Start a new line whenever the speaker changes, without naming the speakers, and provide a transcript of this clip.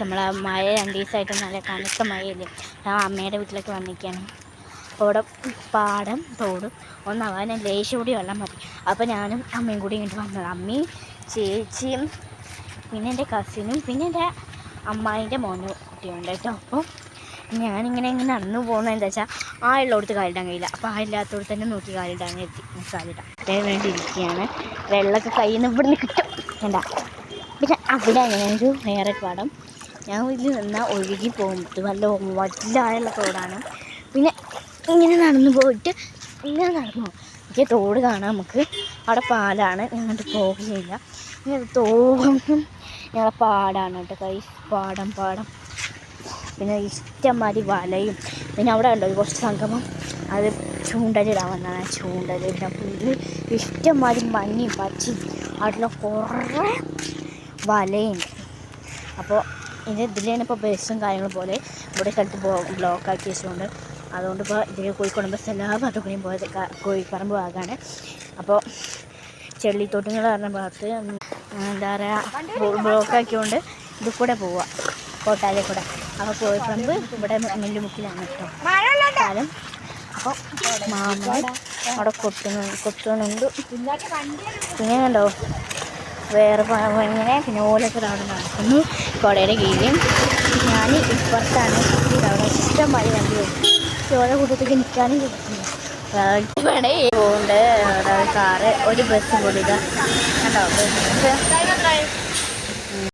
നമ്മളെ മഴ 2 ദിവസമായിട്ട് നല്ല കനത്ത മഴയില്ലേ. ഞാൻ അമ്മയുടെ വീട്ടിലേക്ക് വന്നിരിക്കുകയാണ്. അപ്പോൾ ഇവിടെ പാടം തോടും ഒന്നാവാൻ ലേശം കൂടി വെള്ളം മതി. അപ്പോൾ ഞാനും അമ്മയും കൂടി ഇങ്ങോട്ട് വന്നത്. അമ്മയും ചേച്ചിയും പിന്നെ എൻ്റെ കസിനും പിന്നെ എൻ്റെ അമ്മായിൻ്റെ മോനും കുട്ടിയുണ്ട് കേട്ടോ. അപ്പോൾ ഞാനിങ്ങനെ നടന്നു പോകുന്നത് എന്താ വെച്ചാൽ ആളുള്ളടത്ത് കാലിടാൻ കഴിയില്ല. അപ്പോൾ ആളില്ലാത്തടത്ത് തന്നെ നോക്കി കാലിടാൻ കാലിടാം അതേ വേണ്ടി ഇരിക്കുകയാണ്. വെള്ളമൊക്കെ കയ്യിൽ നിന്ന് ഇവിടുന്ന് കിട്ടും വേണ്ട. പിന്നെ അവിടെ അങ്ങനെയൊരു വേറെ പാടം ഞാൻ ഇതിൽ നിന്നാൽ ഒഴുകി പോകും. നല്ല വല്ലായുള്ള തോടാണ്. പിന്നെ ഇങ്ങനെ നടന്നു പോയിട്ട് ഇങ്ങനെ നടന്നു എനിക്ക് തോട് കാണാം. നമുക്ക് അവിടെ പാലാണ്. ഞങ്ങോട്ട് പോകുകയില്ല. ഇങ്ങനെ തോടും ഞങ്ങളെ പാടാണ് കേട്ടോ. പാടം പിന്നെ ഇഷ്ടംമാതിരി വലയും. പിന്നെ അവിടെ ഉണ്ടോ കുറച്ച് സംഗമം, അത് ചൂണ്ടലിടാൻ വന്നതാണ്. ചൂണ്ടലിടാൻ പുല്ല് ഇഷ്ടംമാതിരി മഞ്ഞയും പച്ചയും അവിടെ കുറേ വലയുണ്ട്. അപ്പോൾ ഇതിലാണ് ഇപ്പോൾ ബസ്സും കാര്യങ്ങളും പോലെ ഇവിടെ സ്ഥലത്ത് ബ്ലോക്കാക്കി വെച്ചുകൊണ്ട്. അതുകൊണ്ട് ഇപ്പോൾ ഇതിൽ കോഴിക്കോട് ബസ് എല്ലാ ഭാഗത്തുകൂടിയും പോയത് കോഴിപ്പറമ്പ് ഭാഗമാണ്. അപ്പോൾ ചെള്ളിത്തോട്ടുകൾ പറഞ്ഞ ഭാഗത്ത് എന്താ പറയുക ബ്ലോക്കാക്കിക്കൊണ്ട് ഇതിൽ കൂടെ പോവുക കോട്ടാലേ കൂടെ. അപ്പോൾ കോഴിപ്പറമ്പ് ഇവിടെ നെല്ലുമുക്കിലാണ് കേട്ടോ സ്ഥലം. അപ്പോൾ മാമൻ അവിടെ കൊട്ടുന്നുണ്ട്. പിന്നെ കണ്ടോ വേറെ ഇങ്ങനെ പിന്നെ ഓലൊക്കെ അവിടെ നടക്കുന്നു കുടയുടെ കീഴിലും. ഞാൻ ഇപ്പുറത്താണ്. അവിടെ ഇഷ്ടംമാതിരി വണ്ടി വരും. ഓരോ കൂട്ടത്തേക്ക് നിൽക്കാനും കിട്ടുന്നു. ഇവിടെ പോകുന്നുണ്ട് കാറ്. ഒരു ബസ് കൂടി ഇതാ കണ്ടോ. ബസ്